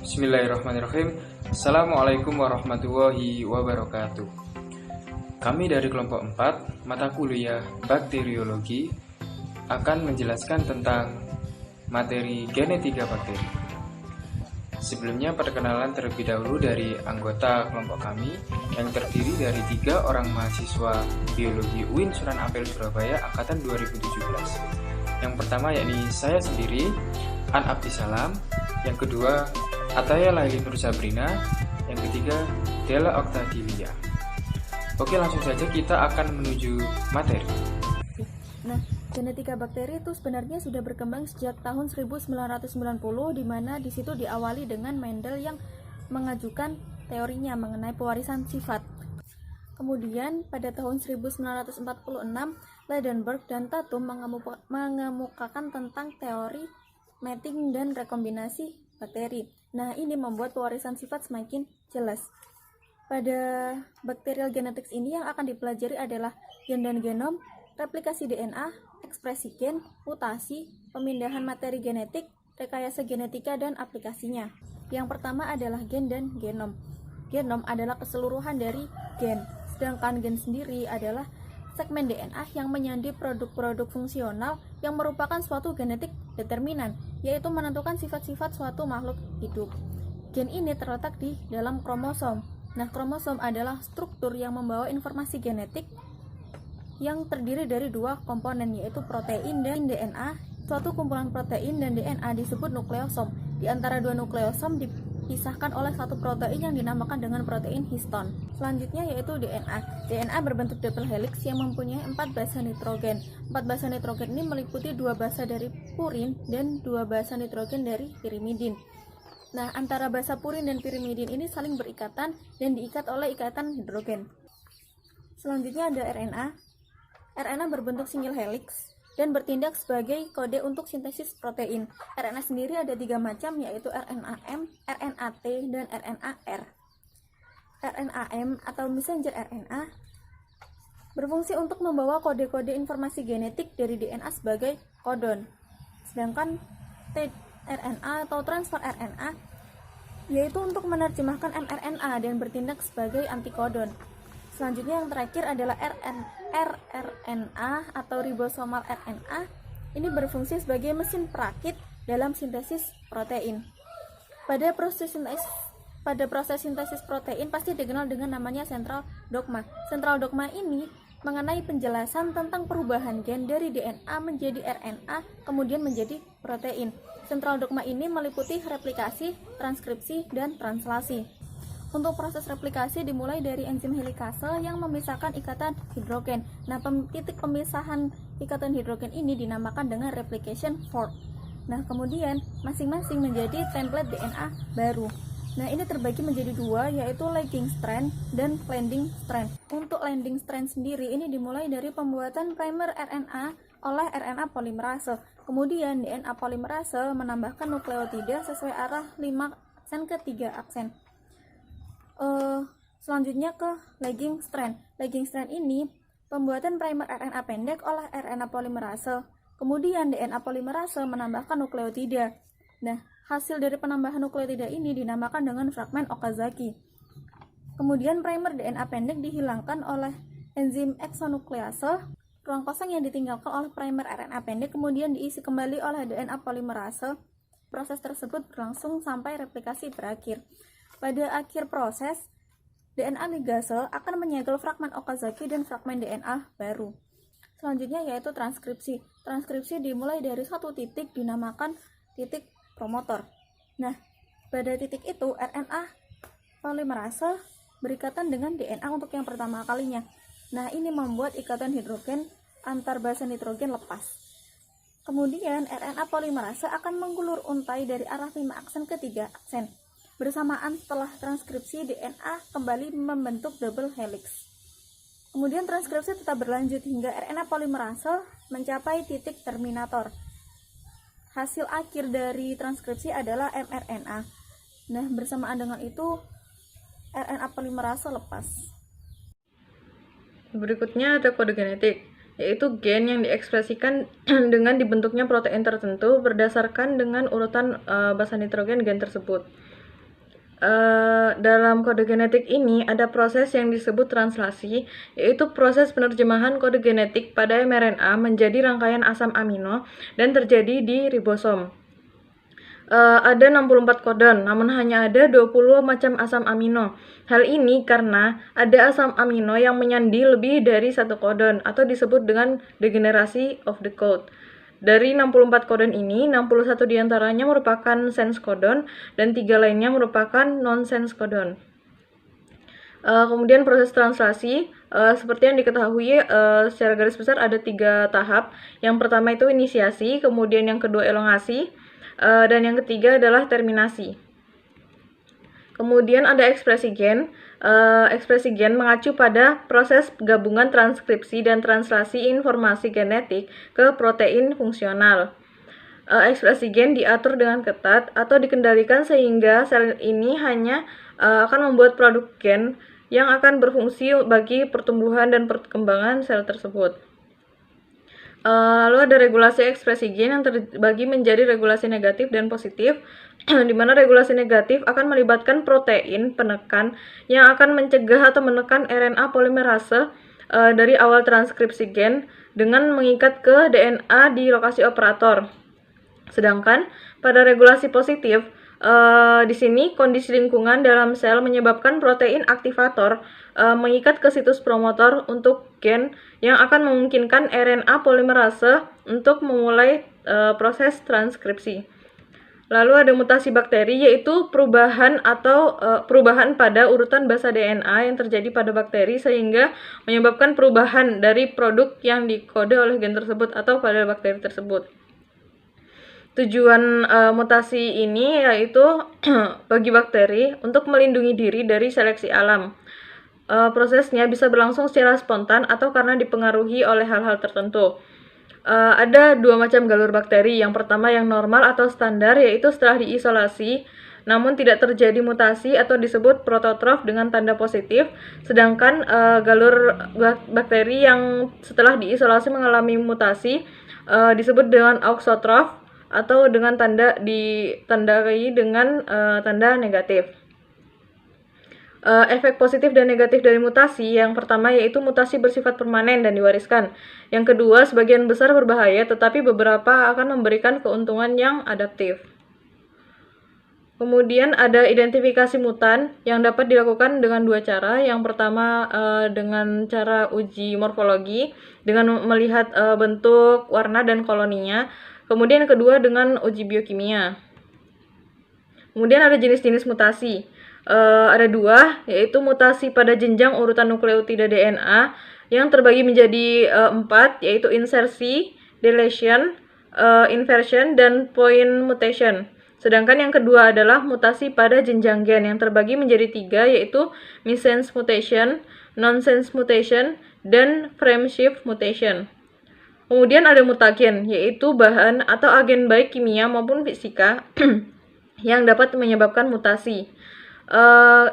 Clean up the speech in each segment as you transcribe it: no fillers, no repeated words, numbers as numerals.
Bismillahirrahmanirrahim. Assalamualaikum warahmatullahi wabarakatuh. Kami dari kelompok 4, mata kuliah bakteriologi, akan menjelaskan tentang materi genetika bakteri. Sebelumnya perkenalan terlebih dahulu dari anggota kelompok kami yang terdiri dari 3 orang mahasiswa biologi UIN Sunan Ampel Surabaya angkatan 2017. Yang pertama yakni saya sendiri, An Abdisalam. Yang kedua Ataya Laili Nur Sabrina, yang ketiga Della Octadilia. Oke, langsung saja kita akan menuju materi. Nah, genetika bakteri itu sebenarnya sudah berkembang sejak tahun 1990, di mana di situ diawali dengan Mendel yang mengajukan teorinya mengenai pewarisan sifat. Kemudian pada tahun 1946, Ladenburg dan Tatum mengemukakan tentang teori mating dan rekombinasi bakteri. Nah, ini membuat pewarisan sifat semakin jelas. Pada bacterial genetics ini yang akan dipelajari adalah gen dan genom, replikasi DNA, ekspresi gen, mutasi, pemindahan materi genetik, rekayasa genetika, dan aplikasinya. Yang pertama adalah gen dan genom. Genom adalah keseluruhan dari gen, sedangkan gen sendiri adalah segmen DNA yang menyandi produk-produk fungsional yang merupakan suatu genetik determinan, yaitu menentukan sifat-sifat suatu makhluk hidup. Gen ini terletak di dalam kromosom. Nah, kromosom adalah struktur yang membawa informasi genetik yang terdiri dari 2 komponen, yaitu protein dan DNA. Suatu kumpulan protein dan DNA disebut nukleosom. Di antara 2 nukleosom dipisahkan oleh satu protein yang dinamakan dengan protein histon. Selanjutnya yaitu DNA. DNA berbentuk double helix yang mempunyai 4 basa nitrogen. 4 basa nitrogen ini meliputi 2 basa dari purin dan 2 basa nitrogen dari pirimidin. Nah, antara basa purin dan pirimidin ini saling berikatan dan diikat oleh ikatan hidrogen. Selanjutnya ada RNA. RNA berbentuk single helix dan bertindak sebagai kode untuk sintesis protein. RNA sendiri ada 3 macam, yaitu RNA-M, RNA-T, dan RNA-R. RNA-M atau messenger RNA berfungsi untuk membawa kode-kode informasi genetik dari DNA sebagai kodon. Sedangkan tRNA atau transfer RNA yaitu untuk menerjemahkan mRNA dan bertindak sebagai antikodon. Selanjutnya yang terakhir adalah rRNA atau ribosomal RNA. Ini berfungsi sebagai mesin perakit dalam sintesis protein. Pada proses sintesis protein pasti dikenal dengan namanya central dogma. Central dogma ini mengenai penjelasan tentang perubahan gen dari DNA menjadi RNA kemudian menjadi protein. Central dogma ini meliputi replikasi, transkripsi, dan translasi. Untuk proses replikasi dimulai dari enzim helikase yang memisahkan ikatan hidrogen. Nah, titik pemisahan ikatan hidrogen ini dinamakan dengan replication fork. Nah, kemudian masing-masing menjadi template DNA baru. Nah, ini terbagi menjadi 2, yaitu lagging strand dan landing strand. Untuk landing strand sendiri ini dimulai dari pembuatan primer RNA oleh RNA polimerase. Kemudian DNA polimerase menambahkan nukleotida sesuai arah 5 aksen ke 3 aksen. Selanjutnya ke lagging strand. Lagging strand ini pembuatan primer RNA pendek oleh RNA polimerase. Kemudian DNA polimerase menambahkan nukleotida. Nah, hasil dari penambahan nukleotida ini dinamakan dengan fragmen Okazaki. Kemudian primer DNA pendek dihilangkan oleh enzim eksonuklease. Ruang kosong yang ditinggalkan oleh primer RNA pendek kemudian diisi kembali oleh DNA polimerase. Proses tersebut berlangsung sampai replikasi berakhir. Pada akhir proses, DNA ligase akan menyegel fragmen Okazaki dan fragmen DNA baru. Selanjutnya yaitu transkripsi. Transkripsi dimulai dari satu titik dinamakan titik promotor. Nah, pada titik itu RNA polimerase berikatan dengan DNA untuk yang pertama kalinya. Nah, ini membuat ikatan hidrogen antar basa nitrogen lepas. Kemudian RNA polimerase akan menggulur untai dari arah 5 aksen ke 3 aksen. Bersamaan setelah transkripsi, DNA kembali membentuk double helix. Kemudian transkripsi tetap berlanjut hingga RNA polimerase mencapai titik terminator. Hasil akhir dari transkripsi adalah mRNA. Nah, bersamaan dengan itu RNA polimerase lepas. Berikutnya ada kode genetik, yaitu gen yang diekspresikan dengan dibentuknya protein tertentu berdasarkan dengan urutan basa nitrogen gen tersebut. dalam kode genetik ini ada proses yang disebut translasi, yaitu proses penerjemahan kode genetik pada mRNA menjadi rangkaian asam amino dan terjadi di ribosom. Ada 64 codon, namun hanya ada 20 macam asam amino. Hal ini karena ada asam amino yang menyandi lebih dari satu codon atau disebut dengan degenerasi of the code. Dari 64 codon ini, 61 diantaranya merupakan sense codon dan 3 lainnya merupakan non-sense codon. Kemudian proses translasi, seperti yang diketahui secara garis besar ada 3 tahap. Yang pertama itu inisiasi, kemudian yang kedua elongasi, dan yang ketiga adalah terminasi. Kemudian ada ekspresi gen. Ekspresi gen mengacu pada proses gabungan transkripsi dan translasi informasi genetik ke protein fungsional. Ekspresi gen diatur dengan ketat atau dikendalikan sehingga sel ini hanya akan membuat produk gen yang akan berfungsi bagi pertumbuhan dan perkembangan sel tersebut. Lalu ada regulasi ekspresi gen yang terbagi menjadi regulasi negatif dan positif, di mana regulasi negatif akan melibatkan protein penekan yang akan mencegah atau menekan RNA polimerase dari awal transkripsi gen dengan mengikat ke DNA di lokasi operator. Sedangkan pada regulasi positif, di sini kondisi lingkungan dalam sel menyebabkan protein aktivator mengikat ke situs promotor untuk gen yang akan memungkinkan RNA polimerase untuk memulai proses transkripsi. Lalu ada mutasi bakteri, yaitu perubahan pada urutan basa DNA yang terjadi pada bakteri sehingga menyebabkan perubahan dari produk yang dikode oleh gen tersebut atau pada bakteri tersebut. Tujuan mutasi ini yaitu bagi bakteri untuk melindungi diri dari seleksi alam. Prosesnya bisa berlangsung secara spontan atau karena dipengaruhi oleh hal-hal tertentu. Ada 2 macam galur bakteri. Yang pertama yang normal atau standar, yaitu setelah diisolasi namun tidak terjadi mutasi atau disebut prototrof dengan tanda positif. Sedangkan galur bakteri yang setelah diisolasi mengalami mutasi disebut dengan auxotrof atau dengan ditandai dengan tanda negatif. Efek positif dan negatif dari mutasi, yang pertama yaitu mutasi bersifat permanen dan diwariskan. Yang kedua, sebagian besar berbahaya tetapi beberapa akan memberikan keuntungan yang adaptif. Kemudian ada identifikasi mutan yang dapat dilakukan dengan 2 cara. Yang pertama dengan cara uji morfologi dengan melihat bentuk, warna, dan koloninya. Kemudian yang kedua dengan uji biokimia. Kemudian ada jenis-jenis mutasi. Ada 2, yaitu mutasi pada jenjang urutan nukleotida DNA yang terbagi menjadi 4, yaitu insersi, deletion, inversion, dan point mutation. Sedangkan yang kedua adalah mutasi pada jenjang gen yang terbagi menjadi 3, yaitu missense mutation, nonsense mutation, dan frameshift mutation. Kemudian ada mutagen, yaitu bahan atau agen baik kimia maupun fisika yang dapat menyebabkan mutasi.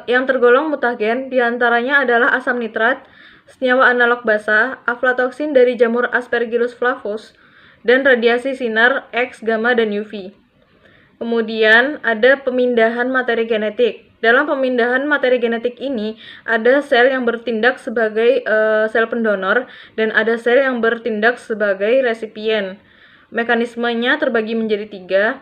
Yang tergolong mutagen diantaranya adalah asam nitrat, senyawa analog basa, aflatoksin dari jamur Aspergillus flavus, dan radiasi sinar X, gamma, dan UV. Kemudian ada pemindahan materi genetik. Dalam pemindahan materi genetik ini, ada sel yang bertindak sebagai sel pendonor dan ada sel yang bertindak sebagai resipien. Mekanismenya terbagi menjadi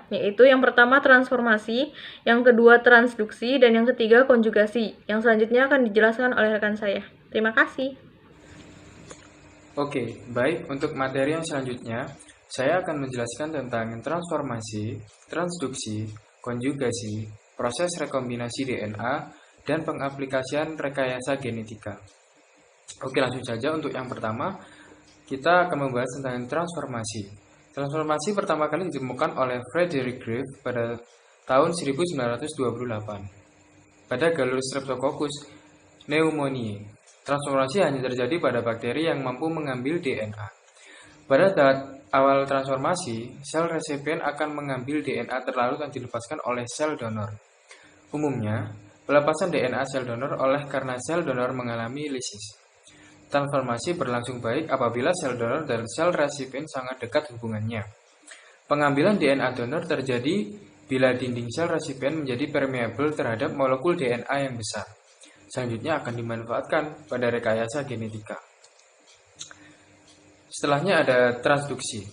3, yaitu yang pertama transformasi, yang kedua transduksi, dan yang ketiga konjugasi. Yang selanjutnya akan dijelaskan oleh rekan saya. Terima kasih. Oke, baik. Untuk materi yang selanjutnya, saya akan menjelaskan tentang transformasi, transduksi, konjugasi, proses rekombinasi DNA, dan pengaplikasian rekayasa genetika. Oke, langsung saja untuk yang pertama, kita akan membahas tentang transformasi. Transformasi pertama kali ditemukan oleh Frederick Greve pada tahun 1928 pada galur Streptococcus pneumoniae. Transformasi hanya terjadi pada bakteri yang mampu mengambil DNA. Pada tahap awal transformasi, sel resipien akan mengambil DNA terlarut yang dilepaskan oleh sel donor. Umumnya, pelepasan DNA sel donor oleh karena sel donor mengalami lisis. Transformasi berlangsung baik apabila sel donor dan sel resipien sangat dekat hubungannya. Pengambilan DNA donor terjadi bila dinding sel resipien menjadi permeable terhadap molekul DNA yang besar. Selanjutnya akan dimanfaatkan pada rekayasa genetika. Setelahnya ada transduksi.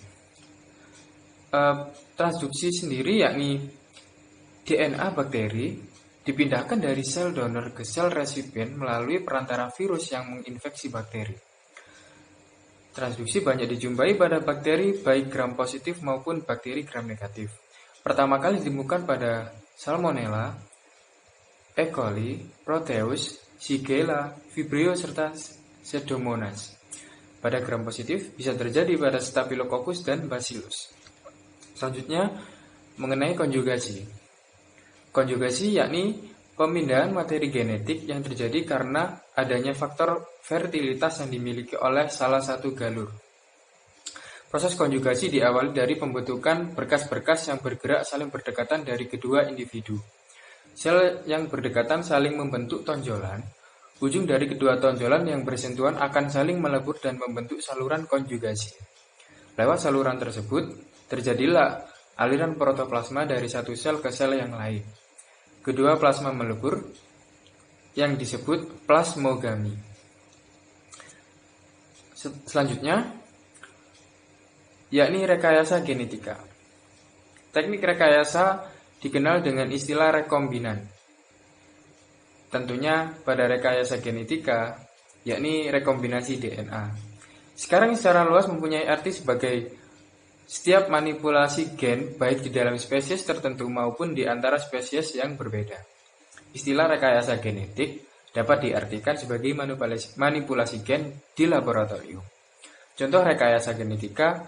Transduksi sendiri yakni DNA bakteri dipindahkan dari sel donor ke sel resipien melalui perantara virus yang menginfeksi bakteri. Transduksi banyak dijumpai pada bakteri baik gram positif maupun bakteri gram negatif. Pertama kali ditemukan pada Salmonella, E. coli, Proteus, Shigella, Vibrio, serta Pseudomonas. Pada gram positif bisa terjadi pada Staphylococcus dan Bacillus. Selanjutnya mengenai konjugasi. Konjugasi yakni pemindahan materi genetik yang terjadi karena adanya faktor fertilitas yang dimiliki oleh salah satu galur. Proses konjugasi diawali dari pembentukan berkas-berkas yang bergerak saling berdekatan dari kedua individu. Sel yang berdekatan saling membentuk tonjolan. Ujung dari kedua tonjolan yang bersentuhan akan saling melebur dan membentuk saluran konjugasi. Lewat saluran tersebut, terjadilah aliran protoplasma dari satu sel ke sel yang lain. Kedua plasma melebur, yang disebut plasmogami. Selanjutnya, yakni rekayasa genetika. Teknik rekayasa dikenal dengan istilah rekombinan. Tentunya pada rekayasa genetika, yakni rekombinasi DNA. Sekarang secara luas mempunyai arti sebagai setiap manipulasi gen baik di dalam spesies tertentu maupun di antara spesies yang berbeda. Istilah rekayasa genetik dapat diartikan sebagai manipulasi gen di laboratorium. Contoh rekayasa genetika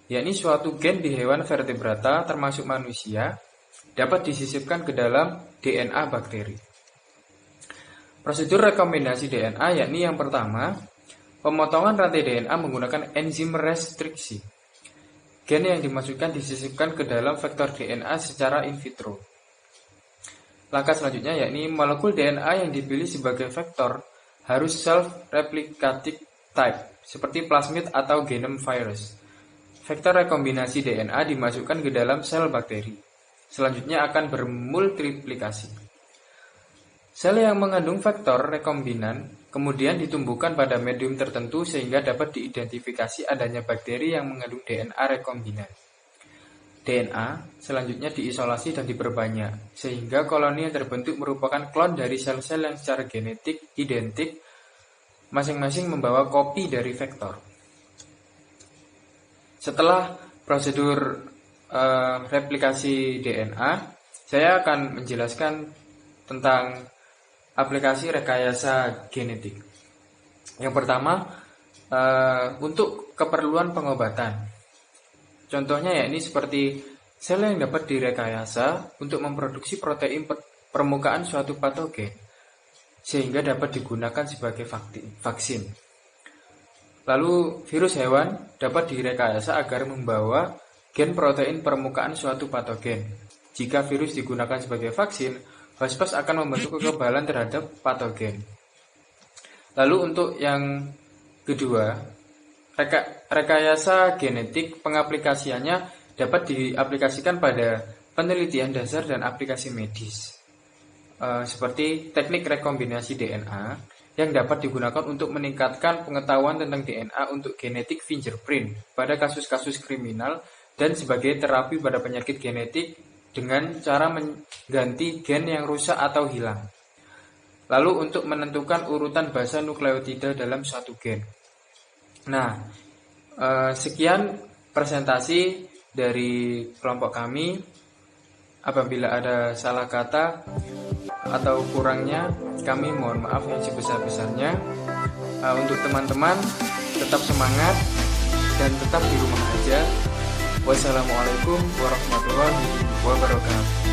yakni suatu gen di hewan vertebrata termasuk manusia dapat disisipkan ke dalam DNA bakteri. Prosedur rekombinasi DNA yakni yang pertama, pemotongan rantai DNA menggunakan enzim restriksi. Gen yang dimasukkan disisipkan ke dalam vektor DNA secara in vitro. Langkah selanjutnya yakni molekul DNA yang dipilih sebagai vektor harus self-replicating type, seperti plasmid atau genome virus. Vektor rekombinasi DNA dimasukkan ke dalam sel bakteri. Selanjutnya akan bermultiplikasi. Sel yang mengandung vektor rekombinan kemudian ditumbuhkan pada medium tertentu sehingga dapat diidentifikasi adanya bakteri yang mengandung DNA rekombinan. DNA selanjutnya diisolasi dan diperbanyak, sehingga koloni yang terbentuk merupakan klon dari sel-sel yang secara genetik identik, masing-masing membawa kopi dari vektor. Setelah prosedur replikasi DNA, saya akan menjelaskan tentang aplikasi rekayasa genetik. Yang pertama, untuk keperluan pengobatan. Contohnya yakni seperti sel yang dapat direkayasa untuk memproduksi protein permukaan suatu patogen, sehingga dapat digunakan sebagai vaksin. Lalu virus hewan dapat direkayasa agar membawa gen protein permukaan suatu patogen. Jika virus digunakan sebagai vaksin, host akan membentuk kekebalan terhadap patogen. Lalu untuk yang kedua, rekayasa genetik pengaplikasiannya dapat diaplikasikan pada penelitian dasar dan aplikasi medis. Seperti teknik rekombinasi DNA yang dapat digunakan untuk meningkatkan pengetahuan tentang DNA untuk genetik fingerprint pada kasus-kasus kriminal dan sebagai terapi pada penyakit genetik dengan cara mengganti gen yang rusak atau hilang. Lalu untuk menentukan urutan basa nukleotida dalam suatu gen. Nah, sekian presentasi dari kelompok kami. Apabila ada salah kata atau kurangnya, kami mohon maaf yang sebesar-besarnya. Untuk teman-teman, tetap semangat dan tetap di rumah aja. Wassalamualaikum warahmatullahi wabarakatuh.